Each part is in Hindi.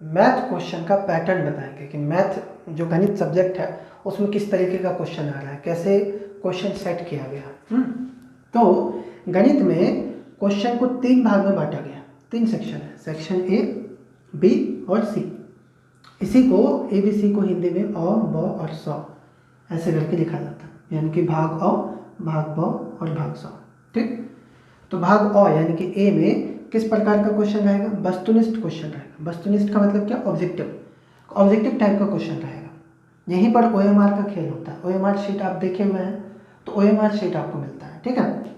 मैथ क्वेश्चन का पैटर्न बताएंगे कि मैथ जो गणित सब्जेक्ट है उसमें किस तरीके का क्वेश्चन आ रहा है, कैसे क्वेश्चन सेट किया गया। तो गणित में क्वेश्चन को 3 भाग में बांटा गया, 3 सेक्शन है, सेक्शन ए, बी और सी। इसी को ABC को हिंदी में अ, ब और स ऐसे करके लिखा जाता है, यानी कि भाग अ, भाग ब और भाग स। ठीक, तो भाग अ यानी कि ए में किस प्रकार का क्वेश्चन रहेगा, वस्तुनिष्ठ क्वेश्चन रहेगा। वस्तुनिष्ठ का मतलब क्या, ऑब्जेक्टिव टाइप का क्वेश्चन रहेगा। यहीं पर OMR का खेल होता है। OMR शीट आप देखे हुए हैं, तो OMR शीट आपको मिलता है, ठीक है।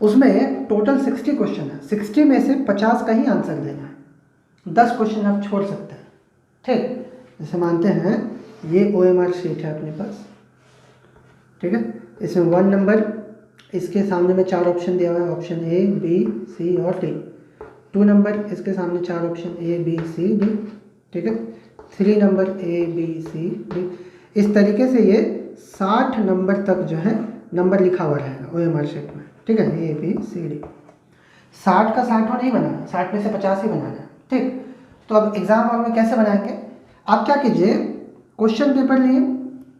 उसमें टोटल 60 क्वेश्चन है, 60 में से 50 का ही आंसर देना है, 10 क्वेश्चन आप छोड़ सकते हैं। ठीक, जैसे मानते हैं ये OMR शीट है अपने पास, ठीक है। इसमें 1 नंबर, इसके सामने में 4 ऑप्शन दिया हुआ है, ऑप्शन A, B, C और D। 2 नंबर, इसके सामने 4 option A, B, C, D, ठीक है। 3 number A, B, C, D। इस तरीके से ये 60 नंबर तक जो है नंबर लिखा हुआ रहेगा OMR शीट में, ठीक है। A, B, C, D। 60 का 60 नहीं बनाना, 60 में से 50 ही बनाना है, ठीक। तो अब एग्जाम हॉल में कैसे बनाएंगे, आप क्या कीजिए, क्वेश्चन पेपर लिए,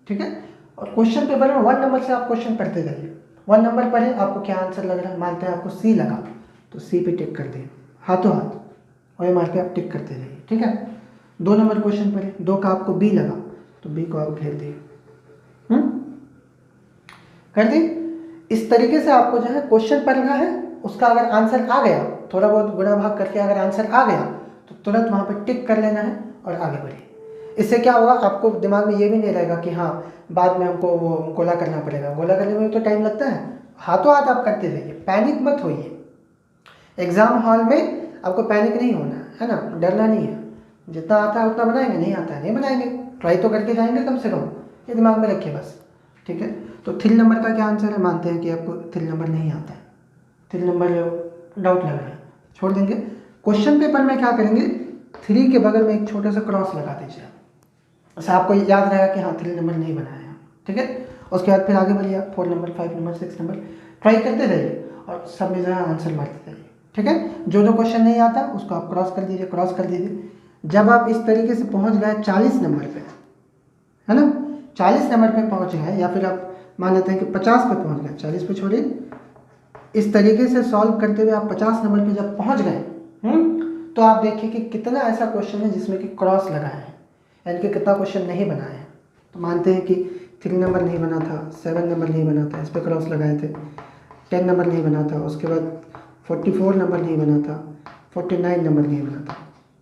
ठीक है, और क्वेश्चन पेपर में 1 नंबर से आप क्वेश्चन पढ़ते जाइए। 1 नंबर पढ़े, आपको क्या आंसर लग रहा है, मानते हैं आपको C लगा, तो C पे टिक कर दिए, हाथों हाथ OMR पे आप टिक करते जाइए, ठीक है। 2 नंबर क्वेश्चन पढ़े, 2 का आपको B लगा, तो B को आप घेर दिए, कर दी। इस तरीके से आपको जो है क्वेश्चन पढ़ना है, उसका अगर आंसर आ गया, थोड़ा बहुत गुणा भाग करके अगर आंसर आ गया तो तुरंत वहाँ पर टिक कर लेना है और आगे बढ़िए। इससे क्या होगा, आपको दिमाग में ये भी नहीं रहेगा कि हाँ बाद में हमको वो गोला करना पड़ेगा, गोला करने में तो टाइम लगता है, हाथों हाथ आप करते जाइए, पैनिक मत होइए। एग्जाम हॉल में आपको पैनिक नहीं होना है ना, डरना नहीं है, जितना आता है उतना बनाएंगे, नहीं आता है नहीं बनाएंगे, ट्राई तो करके जाएंगे कम से कम, ये दिमाग में रखिए बस, ठीक है। तो 3 नंबर का क्या आंसर है, मानते हैं कि आपको 3 नंबर नहीं आता है, 3 नंबर डाउट लग रहा है, छोड़ देंगे। क्वेश्चन पेपर में क्या करेंगे, 3 के बगल में एक छोटा सा क्रॉस लगा दीजिए, ऐसा आपको याद रहेगा कि हाँ 3 नंबर नहीं बनाया है, ठीक है। उसके बाद फिर आगे बढ़िए, 4 नंबर, 5 नंबर, 6 नंबर ट्राई करते रहिए और सब में जो है आंसर मारते रहिए, ठीक है। जो क्वेश्चन नहीं आता उसको आप क्रॉस कर दीजिए, क्रॉस कर दीजिए। जब आप इस तरीके से पहुंच गए 40 नंबर पे, है ना, 40 नंबर पे पहुंच गए, या फिर आप मान लेते हैं कि 50 पे पहुंच गए, 40 पे छोड़िए, इस तरीके से सॉल्व करते हुए आप 50 नंबर पे जब पहुंच गए, तो आप देखिए कि कितना ऐसा क्वेश्चन है जिसमें कि क्रॉस लगाए हैं, यानी कि कितना क्वेश्चन नहीं बनाए हैं। तो मानते हैं कि 3 नंबर नहीं बना था, 7 नंबर नहीं बना था, इस पर क्रॉस लगाए थे, 10 नंबर नहीं बना था, उसके बाद 44 नंबर नहीं बना था, 49 नंबर नहीं बना था,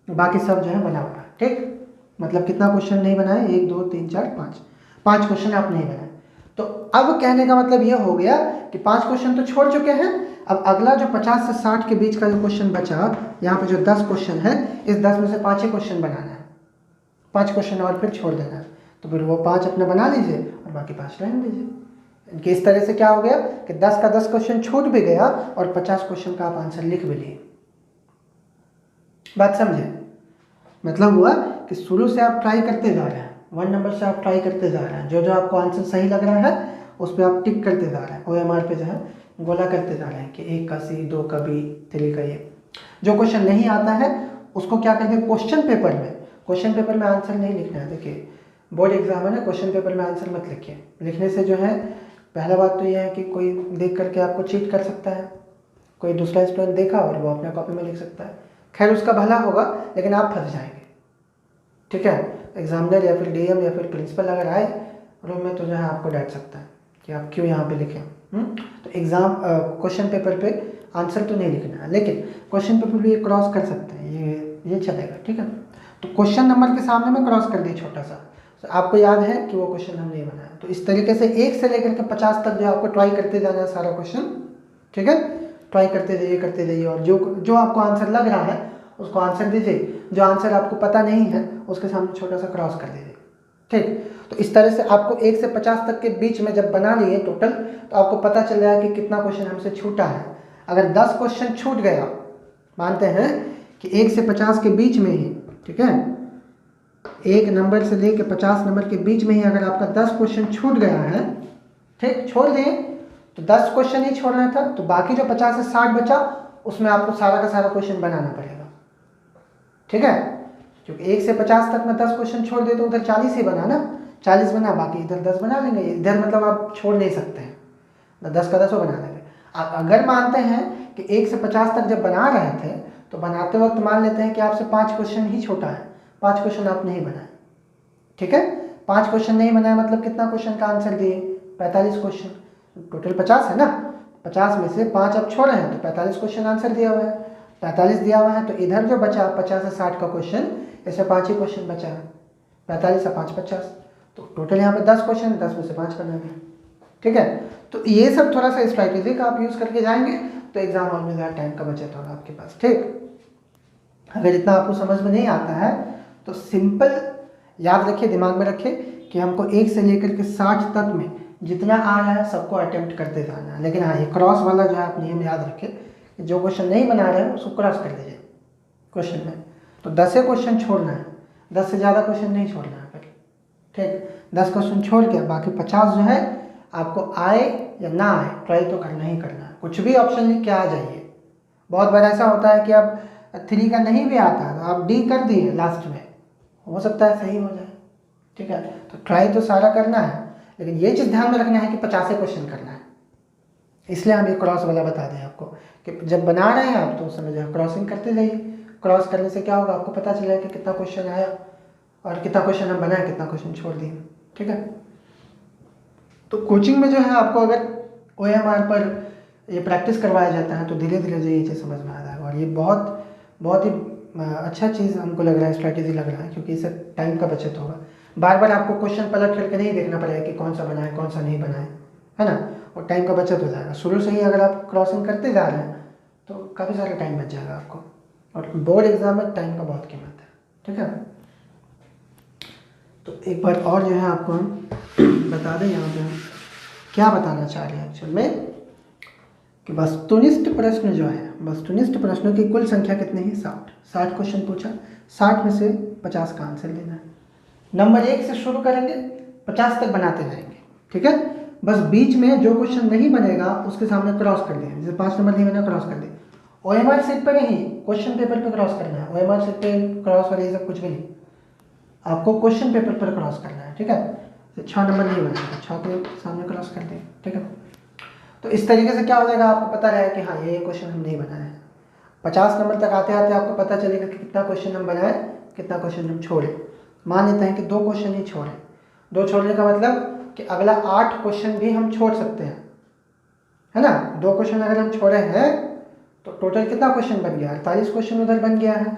बाकी सब जो है बना हुआ है, ठीक। मतलब कितना क्वेश्चन नहीं बनाए, 1 2 3 4 5 क्वेश्चन आप नहीं बनाए। तो अब कहने का मतलब यह हो गया कि 5 क्वेश्चन तो छोड़ चुके हैं, अब अगला जो 50 से 60 के बीच का जो क्वेश्चन बचा, यहाँ पे जो 10 क्वेश्चन है, इस 10 में से 5 ही क्वेश्चन बनाना है, 5 क्वेश्चन और फिर छोड़ देना है। तो फिर वो 5 अपना बना लीजिए और बाकी 5 रहने दीजिए। इनके इस तरह से क्या हो गया कि 10 का 10 क्वेश्चन छूट भी गया और 50 क्वेश्चन का आप आंसर लिख भी लिए। बात समझे, मतलब हुआ कि शुरू से आप ट्राई करते जा रहे हैं, 1 नंबर से आप ट्राई करते जा रहे हैं, जो जो आपको आंसर सही लग रहा है उस पर आप टिक करते जा रहे हैं, OMR पे जो है गोला करते जा रहे हैं कि 1 का C, 2 का B, 3 का ये। जो क्वेश्चन नहीं आता है उसको क्या करेंगे, क्वेश्चन पेपर में आंसर नहीं लिखना है। देखिए बोर्ड एग्जाम है ना, क्वेश्चन पेपर में आंसर मत लिखिए, लिखने से जो है पहला बात तो यह है कि कोई देख करके आपको चीट कर सकता है, कोई दूसरा स्टूडेंट देखा और वो अपने कॉपी में लिख सकता है, खैर उसका भला होगा लेकिन आप फंस जाएंगे, ठीक है। एग्जामिनर या फिर DM या फिर प्रिंसिपल अगर आए रूम में तो जो है आपको डांट सकता है कि आप क्यों यहाँ पे लिखें। तो एग्जाम क्वेश्चन पेपर पे आंसर तो नहीं लिखना है, लेकिन क्वेश्चन पेपर भी ये क्रॉस कर सकते हैं, ये चलेगा, ठीक है। तो क्वेश्चन नंबर के सामने में क्रॉस कर दिए छोटा सा, तो आपको याद है कि वो क्वेश्चन हम नहीं बनाया। तो इस तरीके से 1 से लेकर के 50 तक जो आपको ट्राई करते जाना है सारा क्वेश्चन, ठीक है, ट्राई करते जाइए और जो आपको आंसर लग रहा है उसको आंसर दीजिए, जो आंसर आपको पता नहीं है उसके सामने छोटा सा क्रॉस कर दीजिए, ठीक। तो इस तरह से आपको 1 से 50 तक के बीच में जब बना लिए टोटल, तो आपको पता चल रहा है कि कितना क्वेश्चन हमसे छूटा है। अगर 10 क्वेश्चन छूट गया, मानते हैं कि 1 से 50 के बीच में ही, ठीक है, 1 नंबर से लेके 50 नंबर के बीच में ही अगर आपका 10 क्वेश्चन छूट गया है, ठीक, छोड़ दिए, तो 10 क्वेश्चन ही छोड़ना था, तो बाकी जो 50 से 60 बचा उसमें आपको सारा का सारा क्वेश्चन बनाना पड़ेगा, ठीक है। क्योंकि 1 से 50 तक में 10 क्वेश्चन छोड़ दे तो उधर 40 ही बना ना, 40 बना, बाकी इधर 10 बना लेंगे। इधर मतलब आप छोड़ नहीं सकते हैं, 10 का 10 बना लेंगे। आप अगर मानते हैं कि 1 से 50 तक जब बना रहे थे तो बनाते वक्त मान लेते हैं कि आपसे 5 क्वेश्चन ही छोटा है, 5 क्वेश्चन आप नहीं बनाए, ठीक है। 5 क्वेश्चन नहीं बनाए मतलब कितना क्वेश्चन का आंसर दिए, 45 क्वेश्चन, टोटल 50 है ना, 50 में से 5 आप छोड़े हैं तो 45 क्वेश्चन आंसर दिया हुआ है, 45 दिया हुआ है तो इधर जो बचा 50 से 60 का क्वेश्चन, इसमें 5 ही क्वेश्चन बचा है, 45 से 5 50, तो टोटल यहाँ पे 10 क्वेश्चन, 10 में से 5 बना दिया, ठीक है। तो ये सब थोड़ा सा स्ट्रैटेजी का आप यूज़ करके जाएंगे तो एग्जाम हॉल में ज़्यादा टाइम का बचत होगा आपके पास, ठीक। अगर इतना आपको समझ में नहीं आता है तो सिंपल याद रखिए, दिमाग में रखिए कि हमको 1 से लेकर के 60 तक में जितना आ रहा है सबको अटेम्प्ट करते जाना है। लेकिन हाँ, ये क्रॉस वाला जो है आप नियम याद रखिए कि जो क्वेश्चन नहीं बना रहे हैं उसको क्रॉस कर दीजिए क्वेश्चन में, तो 10 क्वेश्चन छोड़ना है, 10 से ज़्यादा क्वेश्चन नहीं छोड़ना है फिर, ठीक। 10 क्वेश्चन छोड़ के बाकी 50 जो है आपको आए या ना आए ट्राई तो करना ही करना है, कुछ भी ऑप्शन लिख के आ जाइए। बहुत बार ऐसा होता है कि आप 3 का नहीं भी आता तो आप डी कर दिए लास्ट में, हो सकता है सही हो जाए, ठीक है। तो ट्राई तो सारा करना है, लेकिन ये चीज़ ध्यान में रखना है कि 50 क्वेश्चन करना है। इसलिए हम ये क्रॉस वाला बता दें आपको कि जब बना रहे हैं आप तो उस समय जो है क्रॉसिंग करते जाइए। क्रॉस करने से क्या होगा, आपको पता चलेगा कि कितना क्वेश्चन आया और कितना क्वेश्चन हम बनाए, कितना क्वेश्चन छोड़ दिए, ठीक है। तो कोचिंग में जो है आपको अगर OMR पर ये प्रैक्टिस करवाया जाता है तो धीरे धीरे जो ये चीज़ समझ में आ जाएगा। और ये बहुत ही अच्छा चीज़ हमको लग रहा है, स्ट्रैटेजी लग रहा है, क्योंकि इससे टाइम का बचत होगा। बार बार आपको क्वेश्चन पलट करके नहीं देखना पड़ेगा कि कौन सा बना है कौन सा नहीं बना है ना, और टाइम का बचत हो जाएगा। शुरू से ही अगर आप क्रॉसिंग करते जा रहे हैं तो काफ़ी सारा टाइम बच जाएगा आपको, और बोर्ड एग्जाम में टाइम का बहुत कीमत है, ठीक है। तो एक बार और जो है आपको हम बता दें यहाँ पे हम क्या बताना चाह रहे हैं एक्चुअल में, कि वस्तुनिष्ठ प्रश्न जो है, वस्तुनिष्ठ प्रश्नों की कुल संख्या कितनी है, 60 क्वेश्चन पूछा, 60 में से 50 का आंसर देना है। नंबर 1 से शुरू करेंगे, 50 तक बनाते जाएंगे, ठीक है। बस बीच में जो क्वेश्चन नहीं बनेगा उसके सामने क्रॉस कर दिया, जैसे 5 नंबर नहीं बना क्रॉस कर दिया। OMR शीट पर नहीं, क्वेश्चन पेपर पर क्रॉस करना है। OMR शीट पे क्रॉस और ये सब कुछ भी नहीं, आपको क्वेश्चन पेपर पर क्रॉस करना है, ठीक है। 6 नंबर नहीं बनेगा, 6 के सामने क्रॉस कर दें, ठीक है। तो इस तरीके से क्या हो जाएगा, आपको पता रहेगा कि हाँ ये क्वेश्चन हम नहीं बनाए हैं। 50 नंबर तक आते आते आपको पता चलेगा कि कितना क्वेश्चन हम बनाए, कितना क्वेश्चन हम छोड़े। मान लेते हैं कि 2 क्वेश्चन ही छोड़े, 2 छोड़ने का मतलब कि अगला 8 क्वेश्चन भी हम छोड़ सकते हैं, है ना। 2 क्वेश्चन अगर हम छोड़े हैं तो टोटल कितना क्वेश्चन बन गया, 48 क्वेश्चन उधर बन गया है।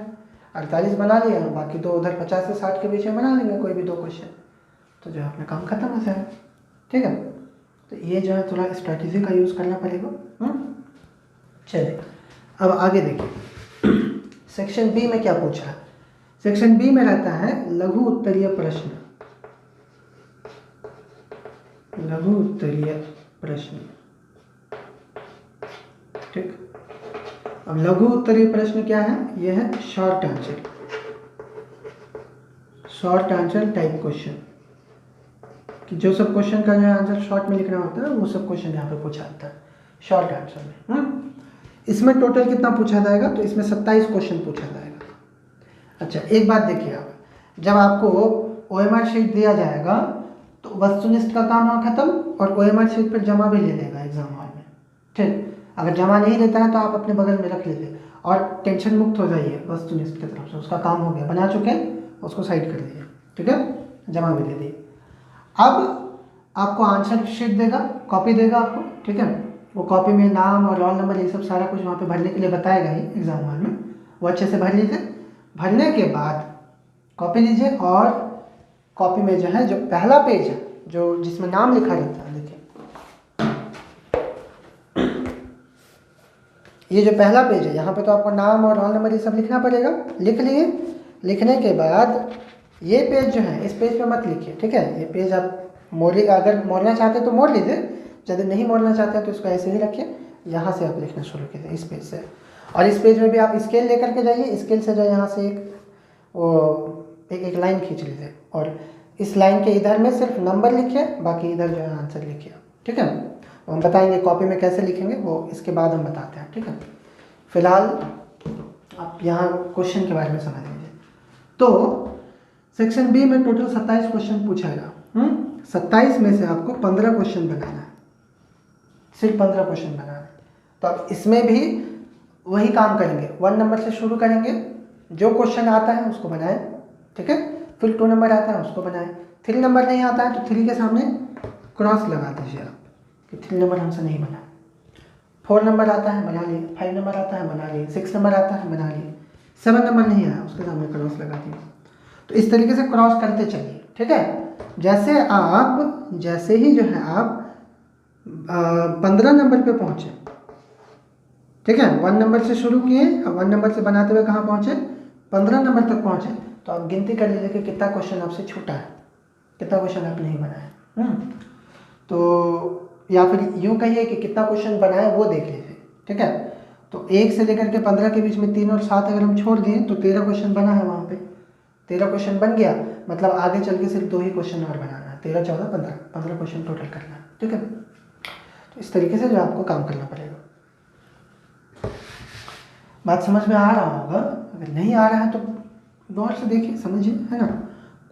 48 बना लिया, बाकी 2 उधर 50 से 60 के बीच में बना लेंगे कोई भी 2 क्वेश्चन, तो जो है अपना काम खत्म हो जाएगा, ठीक है। तो ये जो है थोड़ा स्ट्रैटेजी का यूज़ करना पड़ेगा। चलिए अब आगे देखिए, सेक्शन बी में क्या पूछा है। सेक्शन बी में रहता है लघु उत्तरीय प्रश्न, लघु उत्तरीय प्रश्न, ठीक। अब लघु उत्तरीय प्रश्न क्या है, यह है short answer, short answer type question, कि जो सब क्वेश्चन का जो है आंसर शॉर्ट में लिखना होता है वो सब क्वेश्चन यहाँ पे पूछा जाता है शॉर्ट आंसर में। इसमें टोटल कितना पूछा जाएगा, तो इसमें 27 क्वेश्चन पूछा जाएगा। अच्छा एक बात देखिए आप, जब आपको OMR शीट दिया जाएगा तो वस्तुनिष्ठ का काम वहाँ खत्म, और OMR शीट पर जमा भी ले लेगा एग्जाम हॉल में, ठीक। अगर जमा नहीं लेता है तो आप अपने बगल में रख लीजिए और टेंशन मुक्त हो जाइए वस्तुनिष्ठ की तरफ से, उसका काम हो गया, बना चुके हैं, उसको साइड कर दीजिए, ठीक है, जमा भी दे दिए। अब आपको आंसर शीट देगा, कॉपी देगा आपको, ठीक है। वो कॉपी में नाम और रोल नंबर ये सब सारा कुछ वहाँ पे भरने के लिए बताएगा ही एग्जाम हॉल में, वो अच्छे से भर लीजिए। भरने के बाद कॉपी लीजिए, और कॉपी में जो है जो पहला पेज है जो जिसमें नाम लिखा रहता है, देखिए ये जो पहला पेज है यहाँ पे तो आपको नाम और रोल नंबर ये सब लिखना पड़ेगा। लिख लिए, लिखने के बाद ये पेज जो है इस पेज पे मत लिखिए, ठीक है। ये पेज आप अगर मोड़ना चाहते हैं तो मोड़ लीजिए, यदि नहीं मोड़ना चाहते हैं तो इसको ऐसे ही रखिए, यहाँ से आप लिखना शुरू कीजिए इस पेज से। और इस पेज में भी आप स्केल लेकर के जाइए, स्केल से जो यहाँ से एक लाइन खींच लीजिए, और इस लाइन के इधर में सिर्फ नंबर लिखिए, बाकी इधर जो है आंसर लिखिए, ठीक है। हम बताएंगे कॉपी में कैसे लिखेंगे वो इसके बाद हम बताते हैं, ठीक है। फिलहाल आप यहाँ क्वेश्चन के बारे में समझ लीजिए। तो सेक्शन बी में टोटल 27 क्वेश्चन पूछेगा। 27 में से आपको 15 क्वेश्चन बनाना है, सिर्फ 15 क्वेश्चन बनाना है। तो अब इसमें भी वही काम करेंगे, 1 नंबर से शुरू करेंगे, जो क्वेश्चन आता है उसको बनाएं, ठीक है। फिर 2 नंबर आता है उसको बनाएं, 3 नंबर नहीं आता है तो 3 के सामने क्रॉस लगा दीजिए आप कि 3 नंबर हमसे नहीं बना। 4 नंबर आता है बना लिए, 5 नंबर आता है बना लिए, 6 नंबर आता है बना लिए, 7 नंबर नहीं आया उसके सामने क्रॉस लगा दिए। तो इस तरीके से क्रॉस करते चलिए, ठीक है। जैसे ही जो है आप 15 नंबर पे पहुँचे, ठीक है, 1 नंबर से शुरू किए, अब 1 नंबर से बनाते हुए कहाँ पहुँचे, 15 नंबर तक पहुँचे, तो आप गिनती कर लीजिए कि कितना क्वेश्चन आपसे छूटा है, कितना क्वेश्चन आप नहीं बनाए। तो या फिर यूँ कहिए कि कितना क्वेश्चन बनाए वो देख लीजिए, ठीक है। तो 1 से लेकर के 15 के बीच में 3 और 7 अगर हम छोड़ दिए तो 13 क्वेश्चन बना है वहाँ पे। 13 क्वेश्चन बन गया, मतलब आगे चल के सिर्फ 2 ही क्वेश्चन और बनाना है, 13, 14, 15 क्वेश्चन टोटल करना है, ठीक है। तो इस तरीके से जो आपको काम करना पड़ेगा। बात समझ में आ रहा होगा, अगर नहीं आ रहा है तो गौर से देखिए, समझिए, है ना।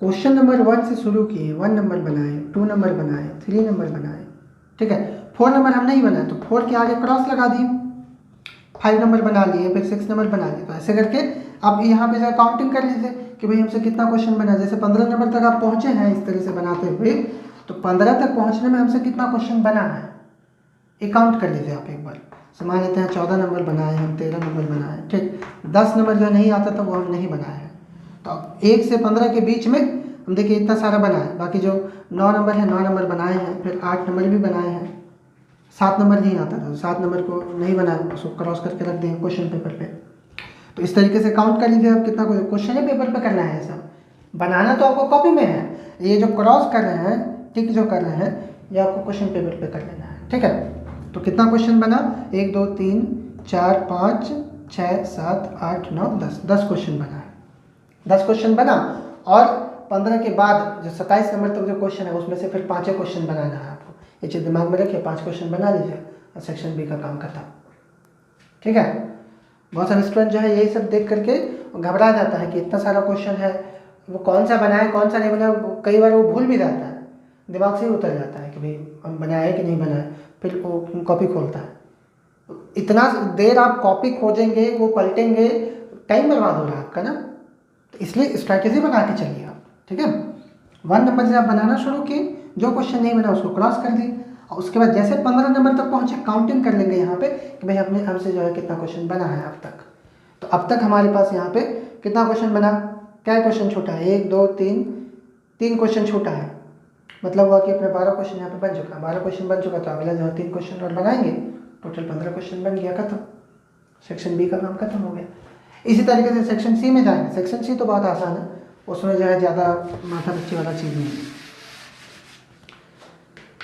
क्वेश्चन नंबर 1 से शुरू किए, 1 नंबर बनाए, 2 नंबर बनाए, 3 नंबर बनाए, ठीक है। 4 नंबर हम नहीं बनाए तो 4 के आगे क्रॉस लगा दिए, 5 नंबर बना लिए, फिर 6 नंबर बना लिए। तो ऐसे करके आप यहाँ पे जो काउंटिंग कर लीजिए कि भाई हमसे कितना क्वेश्चन बना। जैसे 15 नंबर तक आप पहुँचे हैं इस तरह से बनाते हुए, तो 15 तक पहुँचने में हमसे कितना क्वेश्चन बना है ये काउंट कर लीजिए आप एक बार। मान लेते हैं 14 नंबर बनाए हम, 13 नंबर बनाए, ठीक। 10 नंबर जो नहीं आता था वो हम नहीं बनाए हैं। तो अब 1 से 15 के बीच में हम देखिए इतना सारा बना है। बाकी जो 9 नंबर है 9 नंबर बनाए हैं, फिर 8 नंबर भी बनाए हैं, 7 नंबर नहीं आता था, 7 नंबर को नहीं बनाया, उसको क्रॉस करके रख दें क्वेश्चन पेपर पे। तो इस तरीके से काउंट कर लीजिए आप कितना क्वेश्चन पेपर पे करना है। सब बनाना तो आपको कॉपी में है, ये जो क्रॉस कर रहे हैं, टिक जो कर रहे हैं, ये आपको क्वेश्चन पेपर पे कर लेना है, ठीक है। तो कितना क्वेश्चन बना, 1 2 3 4 5 6 7 8 9 10 क्वेश्चन बना है। 10 क्वेश्चन बना और 15 के बाद जो 27 नंबर तक जो क्वेश्चन है उसमें से फिर 5 क्वेश्चन बनाना है आपको। ये चीज़ दिमाग में रखिए, 5 क्वेश्चन बना लीजिए और सेक्शन बी का काम खत्म, ठीक है। बहुत सारे स्टूडेंट जो है यही सब देख करके घबरा जाता है कि इतना सारा क्वेश्चन है, वो कौन सा बनाए कौन सा नहीं बनाए, कई बार वो भूल भी जाता है, दिमाग से ही उतर जाता है कि भाई हम बनाए कि नहीं बनाए, फिर वो कॉपी खोलता है। इतना देर आप कॉपी खोजेंगे, वो पलटेंगे, टाइम बर्बाद हो रहा है आपका ना। तो इसलिए स्ट्रैटेजी बना के चलिए आप, ठीक है। 1 नंबर से आप बनाना शुरू किए, जो क्वेश्चन नहीं बना उसको क्रॉस कर दिए, और उसके बाद जैसे 15 नंबर तक पहुँचे काउंटिंग कर लेंगे यहाँ पे कि भाई हमसे जो है कितना क्वेश्चन बना है अब तक। तो अब तक हमारे पास यहाँ पे कितना क्वेश्चन बना, क्या क्वेश्चन छूटा है, 1 2 3 क्वेश्चन छूटा है, मतलब हुआ कि अपने 12 क्वेश्चन यहाँ पे बन चुका है। 12 क्वेश्चन बन चुका तो अगला जो 3 क्वेश्चन और बनाएंगे, टोटल 15 क्वेश्चन बन गया, खत्म। सेक्शन बी का काम खत्म हो गया। इसी तरीके से सेक्शन सी में जाएंगे। सेक्शन सी तो बहुत आसान है, उसमें जो है ज़्यादा माथा पच्ची वाला चीज़ नहीं है,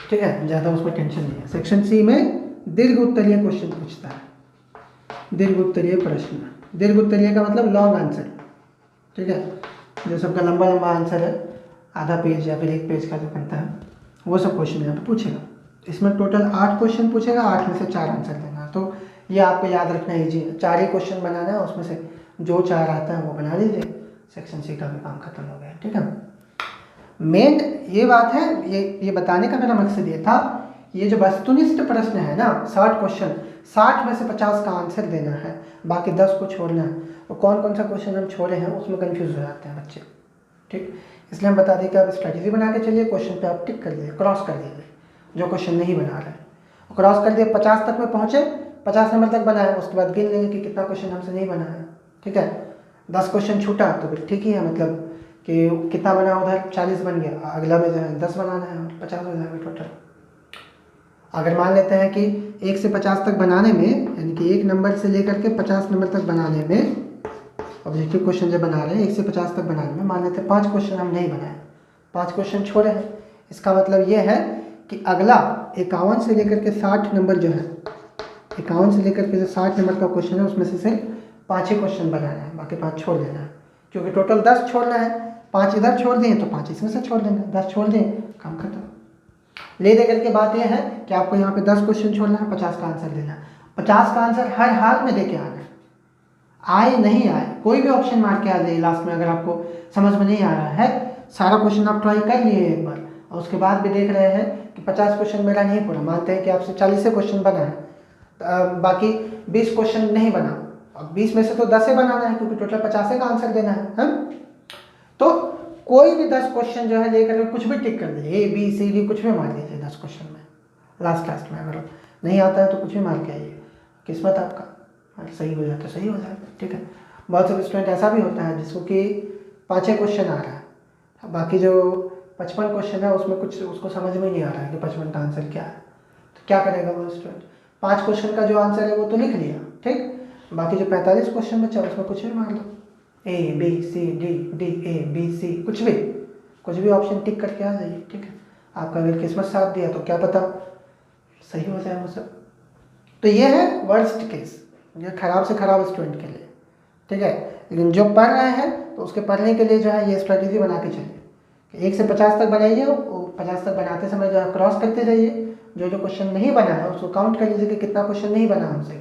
ठीक है, ज़्यादा उसमें टेंशन नहीं है। सेक्शन सी में दीर्घ उत्तरीय क्वेश्चन पूछता है, दीर्घ उत्तरीय प्रश्न। दीर्घ उत्तरीय का मतलब लॉन्ग आंसर, ठीक है, जो सबका लंबा लंबा आंसर है, आधा पेज या फिर 1 पेज का जो बनता है, वो सब क्वेश्चन यहाँ पे पूछेगा। इसमें टोटल 8 क्वेश्चन पूछेगा, 8 में से 4 आंसर देना। तो ये आपको याद रखना ईजी है, 4 ही क्वेश्चन बनाना है, उसमें से जो 4 आता है वो बना लीजिए, सेक्शन सी का भी काम खत्म हो गया, ठीक है। मेन ये बात है, ये बताने का मेरा मकसद ये था, ये जो वस्तुनिष्ठ प्रश्न है ना, 60 क्वेश्चन, 60 में से 50 का आंसर देना है, बाकी 10 को छोड़ना है। और कौन कौन सा क्वेश्चन हम छोड़े हैं उसमें कंफ्यूज हो जाते हैं बच्चे, ठीक। इसलिए हम बता दें कि आप स्ट्रैटेजी बना के चलिए, क्वेश्चन पे आप टिक कर दीजिए, क्रॉस कर दीजिए जो क्वेश्चन नहीं बना रहे हैं, क्रॉस कर दिए। 50 तक में पहुँचे, 50 नंबर तक बनाए, उसके बाद गिन लेंगे कि कितना क्वेश्चन हमसे नहीं बना है, ठीक है। 10 क्वेश्चन छूटा तो फिर ठीक ही है, मतलब कि कितना बना, उधर 40 बन गया, अगला में जो है 10 बनाना है और 50 हो जाएगा टोटल। अगर मान लेते हैं कि 1 से 50 तक बनाने में, यानी कि 1 नंबर से लेकर के 50 नंबर तक बनाने में, ऑब्जेक्टिव क्वेश्चन जब बना रहे हैं 1 से 50 तक बनाने में, मान लेते हैं 5 क्वेश्चन हम नहीं बनाए, 5 क्वेश्चन छोड़े हैं। इसका मतलब ये है कि अगला 51 से लेकर के 60 नंबर जो है, 51 से लेकर के जो 60 नंबर का क्वेश्चन है उसमें से सिर्फ 5 ही क्वेश्चन बनाना है, बाकी 5 छोड़ देना है, क्योंकि टोटल 10 छोड़ना है। 5 इधर छोड़ दिए तो 5 इसमें से छोड़ देना, 10 छोड़ दें, काम खत्म। ले दे करके बात यह है कि आपको यहाँ पे 10 क्वेश्चन छोड़ना है, 50 का आंसर देना है। 50 का आंसर हर हाल में दे के आना है। आए नहीं आए, कोई भी ऑप्शन मार के आ जाइए लास्ट में। अगर आपको समझ में नहीं आ रहा है, सारा क्वेश्चन आप ट्राई कर लिए एक बार और उसके बाद भी देख रहे हैं कि 50 क्वेश्चन मेरा नहीं पूरा, मानते हैं कि आपसे 40 से क्वेश्चन बना है, बाकी 20 क्वेश्चन नहीं बना, अब 20 में से तो 10 बनाना है क्योंकि टोटल 50 का आंसर देना है। तो कोई भी 10 क्वेश्चन जो है लेकर कुछ भी टिक कर दीजिए, ABCD कुछ भी मार लीजिए 10 क्वेश्चन में, लास्ट में। अगर नहीं आता है तो कुछ भी मार के आइए, किस्मत आपका, अगर सही हो जाए तो सही हो जाएगा, ठीक है। बहुत से स्टूडेंट ऐसा भी होता है जिसको कि 5 क्वेश्चन आ रहा है, बाकी जो 55 क्वेश्चन है उसमें कुछ उसको समझ में नहीं आ रहा है कि 55 का आंसर क्या है, तो क्या करेगा वो स्टूडेंट? 5 क्वेश्चन का जो आंसर है वो तो लिख लिया, ठीक, बाकी जो 45 क्वेश्चन बचा उसमें कुछ भी मार लो, ABCD कुछ भी ऑप्शन टिक करके आ जाइए, ठीक है। आपका अगर किस्मत साथ दिया तो क्या पता सही हो जाए वो सब। तो ये है वर्स्ट केस, ये खराब से खराब स्टूडेंट के लिए, ठीक है। लेकिन जो पढ़ रहे हैं तो उसके पढ़ने के लिए जो है ये स्ट्रेटेजी बना के चलिए कि 1 से 50 तक बनाइए, 50 तक बनाते समय जो है क्रॉस करते जाइए, जो क्वेश्चन नहीं बना है उसको काउंट कर लीजिए कि कितना क्वेश्चन नहीं बना हमसे,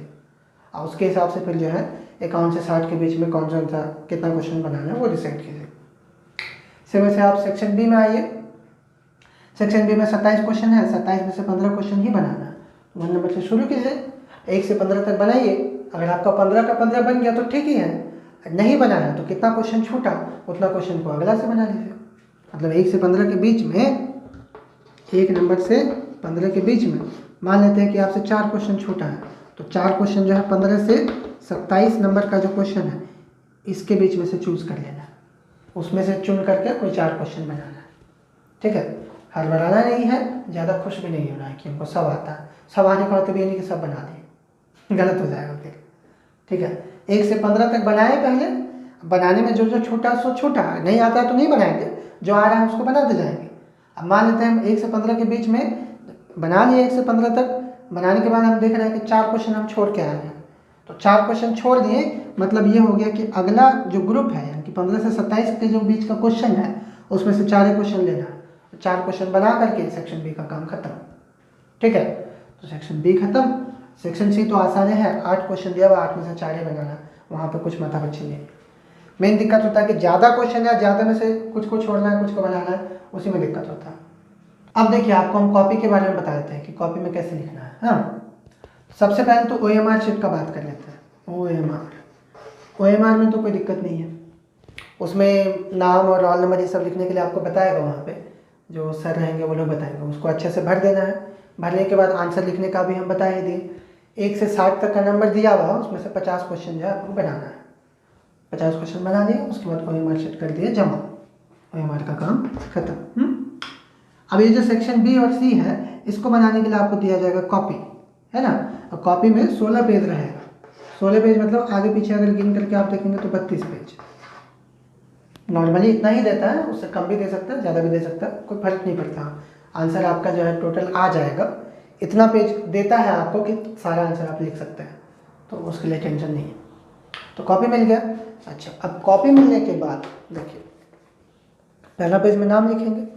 और उसके हिसाब से फिर जो है 51 से 60 के बीच में कौन सा कितना क्वेश्चन बनाना है वो डिसाइड कीजिए। सेम वैसे आप सेक्शन बी में आइए। सेक्शन बी में 27 क्वेश्चन है, 27 में से 15 क्वेश्चन ही बनाना है। 1 नंबर से शुरू कीजिए, 1 से 15 तक बनाइए। अगर आपका 15 का 15 बन गया तो ठीक ही है, नहीं बना है तो कितना क्वेश्चन छूटा उतना क्वेश्चन को अगला से बना लीजिए। मतलब 1 से 15 के बीच में, 1 नंबर से 15 के बीच में मान लेते हैं कि आपसे 4 क्वेश्चन छूटा है, तो 4 क्वेश्चन जो है 15 से 27 नंबर का जो क्वेश्चन है इसके बीच में से चूज कर लेना है, उसमें से चुन करके कोई 4 क्वेश्चन बनाना है, ठीक है। हड़बड़ाना नहीं है, ज़्यादा खुश भी नहीं होना है कि हमको सब आता है, सब आने का मतलब ये नहीं कि सब बना दें, गलत हो जाएगा फिर, ठीक है। 1 से 15 तक बनाए, पहले बनाने में जो जो छूटा सो छूटा, नहीं आता है तो नहीं बनाएंगे, जो आ रहा है उसको बनाते जाएंगे। अब मान लेते हैं हम 1 से 15 के बीच में बना लिए, 1 से 15 तक बनाने के बाद हम देख रहे हैं कि 4 क्वेश्चन हम छोड़ के आए हैं, तो 4 क्वेश्चन छोड़ दिए, मतलब ये हो गया कि अगला जो ग्रुप है यानी कि 15 से 27 के जो बीच का क्वेश्चन है उसमें से 4 क्वेश्चन लेना है, तो 4 क्वेश्चन बना करके सेक्शन बी का काम खत्म, ठीक है। तो सेक्शन बी खत्म। सेक्शन सी तो आसान है, 8 क्वेश्चन दिया हुआ, 8 में से 4 बनाना, वहाँ पे कुछ माथा पच्ची नहीं। मेन दिक्कत होता है कि ज़्यादा क्वेश्चन है, ज़्यादा में से कुछ को छोड़ना है, कुछ को बनाना है, उसी में दिक्कत होता है। अब देखिए आपको हम कॉपी के बारे में बता देते हैं कि कॉपी में कैसे लिखना है। हाँ, सबसे पहले तो OMR शीट का बात कर लेते हैं। OMR में तो कोई दिक्कत नहीं है, उसमें नाम और रोल नंबर ये सब लिखने के लिए आपको बताएगा, वहाँ पे जो सर रहेंगे वो लोग बताएंगे, उसको अच्छे से भर देना है। भरने के बाद आंसर लिखने का भी हम बता ही दिए। 1 से 60 तक का नंबर दिया हुआ, उसमें से 50 क्वेश्चन जो है आपको बनाना है। 50 क्वेश्चन बना दिए, उसके बाद OMR शीट कर दिए जमा, OMR का काम खत्म। अब ये जो सेक्शन बी और सी है इसको बनाने के लिए आपको दिया जाएगा कॉपी, है ना। और कॉपी में 16 पेज रहेगा। 16 पेज मतलब आगे पीछे अगर गिन करके आप देखेंगे तो 32 पेज। नॉर्मली इतना ही देता है, उससे कम भी दे सकता है, ज़्यादा भी दे सकता है, कोई फर्क नहीं पड़ता। आंसर आपका जो है टोटल आ जाएगा, इतना पेज देता है आपको कि सारा आंसर आप लिख सकते हैं, तो उसके लिए टेंशन नहीं है। तो कॉपी मिल गया। अच्छा, अब कॉपी मिलने के बाद देखिए पहला पेज में नाम लिखेंगे,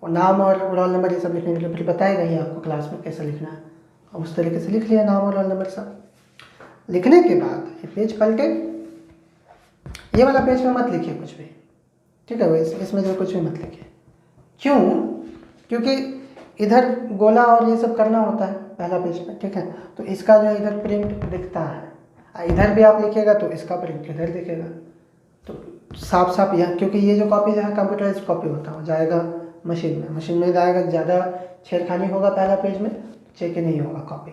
और नाम और रोल नंबर ये सब लिखने के लिए फिर बताएगा ही आपको क्लास में कैसे लिखना है, और उस तरीके से लिख लिया नाम और रोल नंबर सब। लिखने के बाद ये पेज पलटे, ये वाला पेज में मत लिखिए कुछ भी, ठीक है। इसमें जो कुछ भी मत लिखिए। क्यों? क्योंकि इधर गोला और ये सब करना होता है पहला पेज में, ठीक है। तो इसका जो इधर प्रिंट दिखता है, इधर भी आप लिखिएगा तो इसका प्रिंट इधर दिखेगा, तो साफ साफ यहाँ, क्योंकि ये जो कॉपी जो है कंप्यूटराइज कॉपी होता है, जाएगा मशीन में जाएगा, ज़्यादा छेड़खानी होगा पहला पेज में, चेक नहीं होगा कॉपी,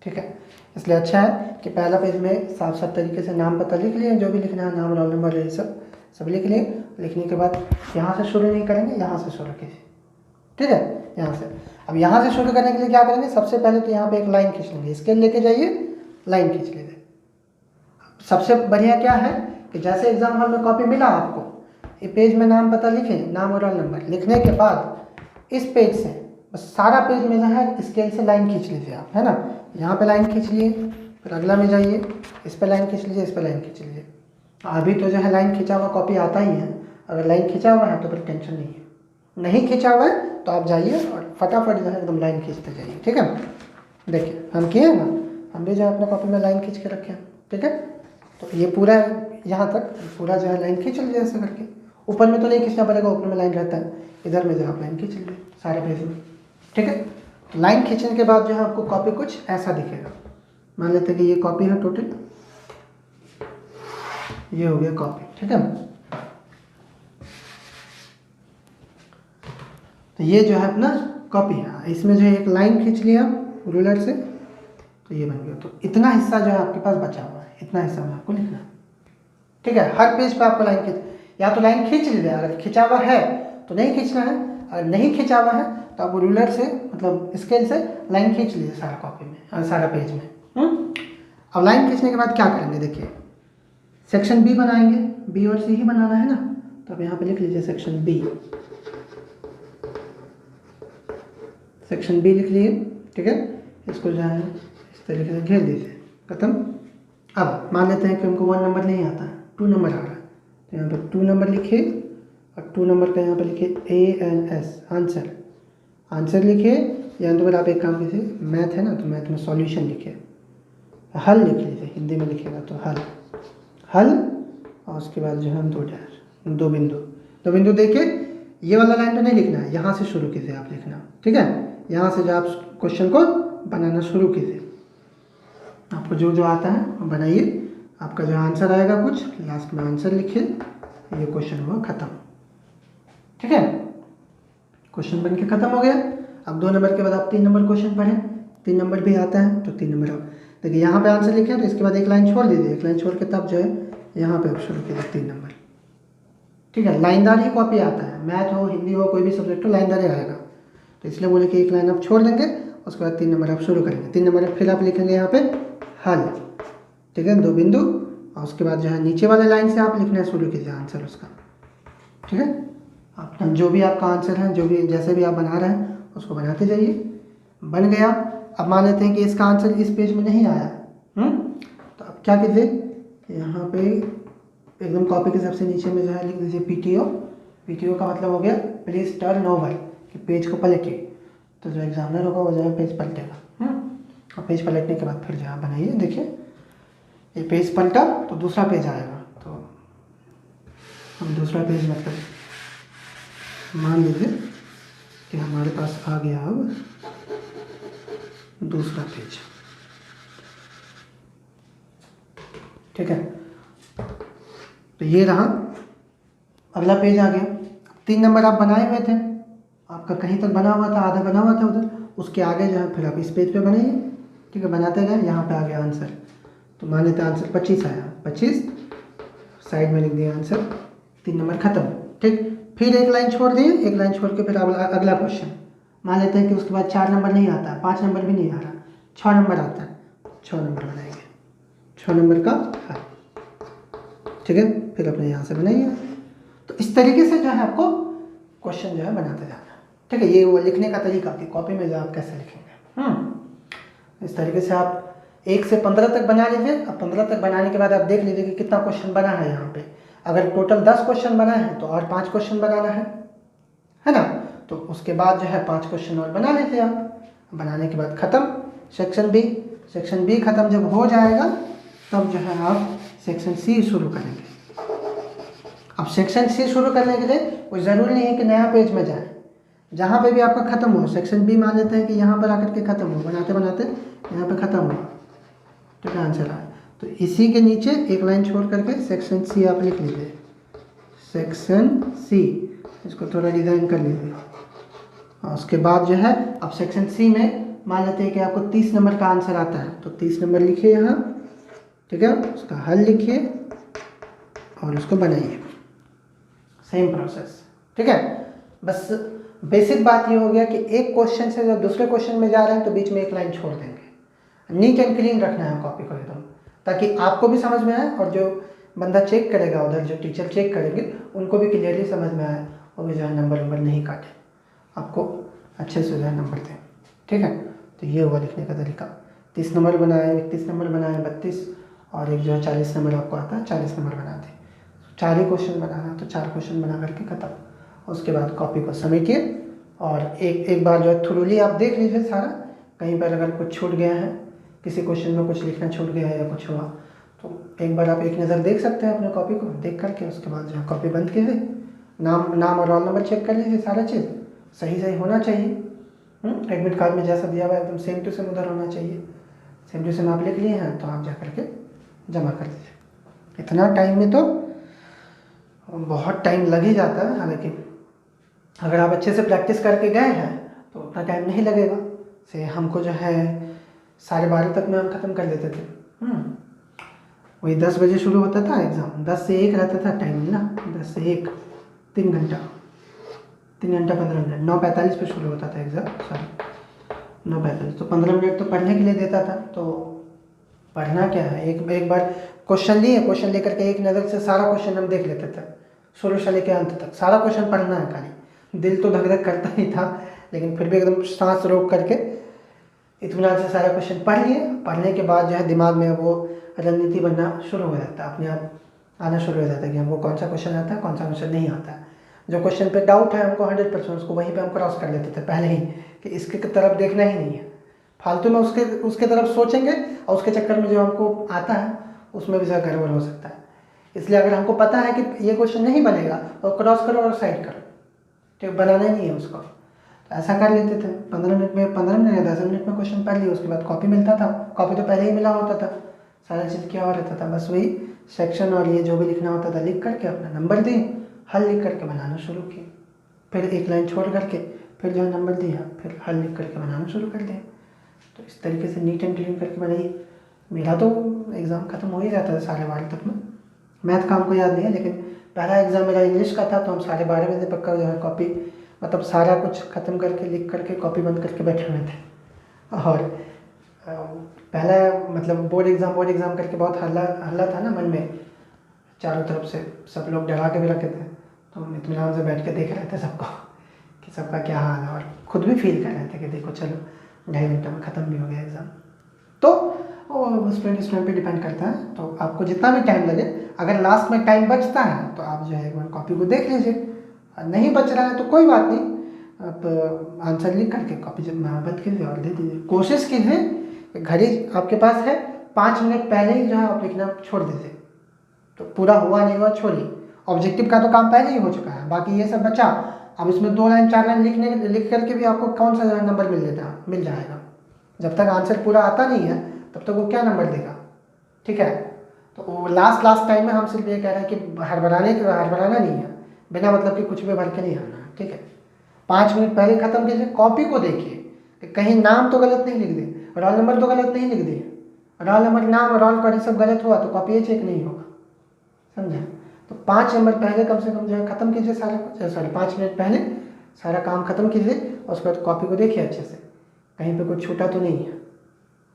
ठीक है। इसलिए अच्छा है कि पहला पेज में साफ साफ तरीके से नाम पता लिख लिए, जो भी लिखना है, नाम रोल नंबर ये सब लिख लिए। लिखने के बाद यहाँ से शुरू नहीं करेंगे, यहाँ से शुरू कीजिए, ठीक है। यहाँ से, अब यहाँ से शुरू करने के लिए क्या करेंगे, सबसे पहले तो यहाँ पे एक लाइन खींच लेंगे, स्केल लेके जाइए, लाइन खींच लीजिए। सबसे बढ़िया क्या है कि जैसे एग्जाम हॉल में कॉपी मिला आपको, ये पेज में नाम पता लिखें, नाम और रोल नंबर लिखने के बाद इस पेज से बस सारा पेज में जो है स्केल से लाइन खींच लीजिए आप, है ना। यहाँ पे लाइन खींच लिए, फिर अगला में जाइए, इस पे लाइन खींच लीजिए, इस पे लाइन खींच लीजिए। अभी तो जो है लाइन खींचा हुआ कॉपी आता ही है, अगर लाइन खींचा हुआ है तो फिर टेंशन नहीं है, नहीं खींचा हुआ है तो आप जाइए और फटाफट जो है एकदम लाइन खींचते जाइए, ठीक है। देखिए हम किए ना, हम भी जो है अपने कॉपी में लाइन खींच के रखे हैं, ठीक है। तो ये पूरा यहाँ तक पूरा जो है लाइन खींच लीजिए ऐसे करके। ऊपर में तो नहीं खींचना पड़ेगा, ऊपर में लाइन रहता है, इधर में जो आप लाइन खींच लीजिए सारे पेज में। ठीक है, तो लाइन खींचने के बाद जो है आपको कॉपी कुछ ऐसा दिखेगा। मान लेते हैं कि ये कॉपी है टोटल, ये हो गया कॉपी। ठीक है, तो ये जो है अपना कॉपी है। इसमें जो है एक लाइन खींच लिया रूलर से, तो ये बन गया। तो इतना हिस्सा जो है आपके पास बचा हुआ है, इतना हिस्सा में आपको लिखना है। ठीक है, हर पेज पे आपको लाइन खींच, या तो लाइन खींच लीजिए, अगर खिंचा हुआ है तो नहीं खींचना है, अगर नहीं खिंचा हुआ है तो आप रूलर से मतलब स्केल से लाइन खींच लीजिए सारा कॉपी में, सारा पेज में। अब लाइन खींचने के बाद क्या करेंगे, देखिए सेक्शन बी बनाएंगे, बी और सी ही बनाना है ना, तो अब यहाँ पे लिख लीजिए सेक्शन बी, सेक्शन बी लिख लिए। ठीक है, इसको जो है इस तरीके से घेर दीजिए, खत्म। अब मान लेते हैं कि उनको 1 नंबर नहीं आता है, 2 नंबर आ रहा है, तो यहाँ पर 2 नंबर लिखिए और 2 नंबर का यहाँ पर लिखिए ANS आंसर, आंसर लिखिए। या तो फिर आप एक काम कीजिए, मैथ है ना तो मैथ में सॉल्यूशन लिखिए, हल लिख लीजिए, हिंदी में लिखिएगा तो हल, हल। और उसके बाद जो है 2 डैश 2 बिंदु, 2 बिंदु देके ये वाला लाइन तो नहीं लिखना है, यहाँ से शुरू कीजिए आप लिखना। ठीक है, यहाँ से जो आप क्वेश्चन को बनाना शुरू कीजिए, आपको जो जो आता है वो बनाइए। आपका जो आंसर आएगा कुछ लास्ट में आंसर लिखिए, ये क्वेश्चन हुआ खत्म। ठीक है, क्वेश्चन बन के खत्म हो गया। अब 2 नंबर के बाद आप 3 नंबर क्वेश्चन पढ़ें, 3 नंबर भी आता है तो 3 नंबर आप देखिए यहाँ पे आंसर लिखे, तो इसके बाद एक लाइन छोड़ दीजिए, एक लाइन छोड़ के तब जो है यहाँ पे आप शुरू कीजिए 3 नंबर। ठीक है, लाइनदार ही कॉपी आता है, मैथ हो हिंदी हो कोई भी सब्जेक्ट हो लाइनदार ही आएगा, तो इसलिए बोले कि एक लाइन आप छोड़ देंगे, उसके बाद 3 नंबर आप शुरू करेंगे। 3 नंबर फिर आप लिखेंगे यहाँ पे हल। ठीक है, 2 बिंदु, और उसके बाद जो है नीचे वाले लाइन से आप लिखना शुरू कीजिए आंसर उसका। ठीक है, आप जो भी आपका आंसर है, जो भी जैसे भी आप बना रहे हैं उसको बनाते जाइए। बन गया। अब मान लेते हैं कि इसका आंसर इस पेज में नहीं आया, तो अब क्या कीजिए, यहाँ पे एकदम कॉपी के सबसे नीचे में जो है लिख दीजिए PTO। PTO का मतलब हो गया प्लीज टर्न ओवर, कि पेज को पलटिए, तो जो एग्जामिनर होगा वो जो है पेज पलटेगा। और पेज पलटने के बाद फिर जो है बनाइए, देखिए ये पेज पलटा तो दूसरा पेज आएगा, तो हम दूसरा पेज मतलब मान लीजिए कि हमारे पास आ गया अब दूसरा पेज। ठीक है, तो ये रहा अगला पेज आ गया। 3 नंबर आप बनाए हुए थे, आपका कहीं तक बना हुआ था, आधा बना हुआ था उधर, उसके आगे जो है फिर आप इस पेज पे बनाइए। ठीक है, बनाते गए, यहाँ पे आ गया आंसर, तो मान लेते हैं आंसर 25 आया, 25 साइड में लिख दिया आंसर, 3 नंबर खत्म। ठीक, फिर एक लाइन छोड़ दिए, एक लाइन छोड़ के फिर अगला क्वेश्चन मान लेते हैं कि उसके बाद 4 नंबर नहीं आता, 5 नंबर भी नहीं आ रहा, 6 नंबर आता है, 6 नंबर बनाएंगे, 6 नंबर का हल। ठीक है, फिर अपने यहाँ से बनाइए। तो इस तरीके से जो है आपको क्वेश्चन जो है बनाते जाना है। ठीक है, ये वो लिखने का तरीका कि कॉपी में जो आप कैसे लिखेंगे। इस तरीके से आप 1 से 15 तक बना लीजिए। अब 15 तक बनाने के बाद आप देख लीजिए कि कितना क्वेश्चन बना है यहाँ पे। अगर टोटल 10 क्वेश्चन बना है तो और 5 क्वेश्चन बनाना है ना, तो उसके बाद जो है 5 क्वेश्चन और बना लीजिए आप। बनाने के बाद ख़त्म सेक्शन बी। सेक्शन बी ख़त्म जब हो जाएगा तब जो है आप सेक्शन सी शुरू करेंगे। अब सेक्शन सी शुरू करने के लिए कोई ज़रूरी नहीं है कि नया पेज में जाए, जहाँ पे भी आपका ख़त्म हो। सेक्शन बी मान लेते हैं कि यहाँ पर आकर के ख़त्म हो, बनाते बनाते यहाँ पे ख़त्म हो, तो क्या आंसर आया। तो इसी के नीचे एक लाइन छोड़ करके सेक्शन सी आप लिख लीजिए, सेक्शन सी। इसको थोड़ा डिज़ाइन कर लीजिए। और उसके बाद जो है अब सेक्शन सी में मान लेते हैं कि आपको 30 नंबर का आंसर आता है, तो 30 नंबर लिखिए यहाँ। ठीक है, उसका हल लिखिए और उसको बनाइए, सेम प्रोसेस। ठीक है, बस बेसिक बात ये हो गया कि एक क्वेश्चन से जब दूसरे क्वेश्चन में जा रहे हैं तो बीच में एक लाइन छोड़ देंगे। नीट एंड क्लीन रखना है कॉपी को एकदम, ताकि आपको भी समझ में आए और जो बंदा चेक करेगा उधर, जो टीचर चेक करेंगे, उनको भी क्लियरली समझ में आए और भी जो है नंबर नहीं काटे, आपको अच्छे से जो है नंबर दें। ठीक है, तो ये हुआ लिखने का तरीका। 30 नंबर बनाए, 31 नंबर बनाए, 32 और एक जो है 40 नंबर आपको आता है, 40 नंबर बनाते। 4 ही क्वेश्चन बनाना, तो 4 क्वेश्चन बना करके खत्म। उसके बाद कॉपी को समेटिए और एक बार जो है थोड़ी आप देख लीजिए सारा, कहीं पर अगर कुछ छूट गया है, किसी क्वेश्चन में कुछ लिखना छूट गया है या कुछ हुआ, तो एक बार आप एक नज़र देख सकते हैं अपने कॉपी को, देख करके उसके बाद जो है कॉपी बंद कीजिए, नाम और रोल नंबर चेक कर लीजिए, सारा चीज़ सही होना चाहिए। एडमिट कार्ड में जैसा दिया हुआ है एकदम सेम टू सेम उधर होना चाहिए। सेम टू सेम आप लिख लिए हैं तो आप जा करके जमा कर दीजिए। इतना टाइम में तो बहुत टाइम लग ही जाता है, हालांकि अगर आप अच्छे से प्रैक्टिस करके गए हैं तो उतना टाइम नहीं लगेगा। से हमको जो है 12:30 तक में हम ख़त्म कर देते थे। वही 10 बजे शुरू होता था एग्ज़ाम, 10 से 1 रहता था टाइम ना, 10 से 1 3 घंटा 15 मिनट, 9:45 पे शुरू होता था एग्ज़ाम, सॉरी 9:45। तो 15 मिनट तो पढ़ने के लिए देता था। तो पढ़ना क्या है, एक बार क्वेश्चन लिए, क्वेश्चन लेकर के एक नज़र से सारा क्वेश्चन हम देख लेते थे, शुरू से लेकर अंत तक सारा क्वेश्चन पढ़ना है खाली। दिल तो धक धक करता ही था, लेकिन फिर भी एकदम सांस रोक करके इत्मीनान से सारा क्वेश्चन पढ़ लिए। पढ़ने के बाद जो है दिमाग में वो रणनीति बनना शुरू हो जाता है, अपने आप आना शुरू हो जाता है कि हमको कौन सा क्वेश्चन आता है, कौन सा क्वेश्चन नहीं आता है। जो क्वेश्चन पे डाउट है हमको 100% उसको वहीं पे हम क्रॉस कर लेते थे पहले ही, कि इसके तरफ देखना ही नहीं है, फालतू में उसके तरफ सोचेंगे और उसके चक्कर में जो हमको आता है उसमें भी ज़्यादा गड़बड़ हो सकता है। इसलिए अगर हमको पता है कि ये क्वेश्चन नहीं बनेगा और क्रॉस करो और साइड करो, तो बनाना ही नहीं है उसको, तो ऐसा कर लेते थे। 15 मिनट या 10 मिनट में क्वेश्चन पढ़ लिया। उसके बाद कॉपी मिलता था, कॉपी तो पहले ही मिला होता था, सारा चीज़ क्या हो रहता था, बस वही सेक्शन और ये जो भी लिखना होता था लिख करके अपना नंबर दिए, हल लिख करके बनाना शुरू किए, फिर एक लाइन छोड़ करके फिर जो है नंबर दिया, फिर हल लिख करके बनाना शुरू कर दिया। तो इस तरीके से नीट एंड क्लीन करके बनाइए। मेरा तो एग्ज़ाम ख़त्म हो ही जाता था 12:30 तक में। मैथ का हमको याद नहीं है, लेकिन पहला एग्ज़ाम मेरा इंग्लिश का था, तो हम 12:30 बजे पक्का जो है कॉपी मतलब सारा कुछ ख़त्म करके लिख करके कॉपी बंद करके बैठे हुए थे। और पहला मतलब बोर्ड एग्ज़ाम करके बहुत हल्ला था ना मन में, चारों तरफ से सब लोग डरा के भी रखे थे, तो हम इत्मीनान से बैठ के देख रहे थे सबको कि सबका क्या हाल है, और ख़ुद भी फील कर रहे थे कि देखो चलो 2.5 घंटे में ख़त्म भी हो गया एग्ज़ाम। तो वो स्टूडेंट पे डिपेंड करता है, तो आपको जितना भी टाइम लगे, अगर लास्ट में टाइम बचता है तो आप जो है एक बार कॉपी को देख लीजिए, नहीं बच रहा है तो कोई बात नहीं, आप आंसर लिख करके कॉपी जब बंद कीजिए और दे दीजिए। कोशिश कीजिए घड़ी आपके पास है, 5 मिनट पहले ही जो है आप लिखना छोड़ दीजिए, तो पूरा हुआ नहीं हुआ छोड़िए। ऑब्जेक्टिव का तो काम पहले ही हो चुका है, बाकी ये सब बचा। अब इसमें 2 लाइन 4 लाइन लिख करके भी आपको कौन सा नंबर मिल जाएगा। जब तक आंसर पूरा आता नहीं है तब तक वो क्या नंबर देगा, ठीक है। तो वो लास्ट टाइम में हम सिर्फ ये कह रहे हैं कि हड़बड़ाना नहीं है, बिना मतलब कि कुछ भी भर के नहीं आना है, ठीक है। 5 मिनट पहले ख़त्म कीजिए, कॉपी को देखिए कहीं नाम तो गलत नहीं लिख दिए, रोल नंबर तो गलत नहीं लिख दिए। रोल नंबर, नाम, रोल कोड सब गलत हुआ तो कॉपी ये चेक नहीं होगा, समझे। तो 5 नंबर पहले कम से कम जो है ख़त्म कीजिए सारा कुछ, सॉरी 5 मिनट पहले सारा काम ख़त्म कीजिए, और उसके बाद कॉपी को देखिए अच्छे से, कहीं पे कुछ छूटा तो नहीं है।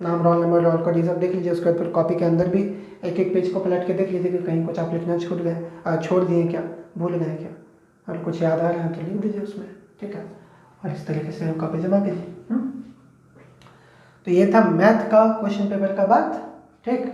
नाम, रोल नंबर, रोल कोड ये सब देख लीजिए। उसके बाद फिर कॉपी के अंदर भी एक पेज को पलट के देख लीजिए कि कहीं कुछ आप लिखना छोड़ दिए क्या, भूल गए क्या, और कुछ याद आ रहा है तो लिख दीजिए उसमें, ठीक है। और इस तरीके से कॉपी जमा कीजिए। तो ये था मैथ का क्वेश्चन पेपर का बात, ठीक।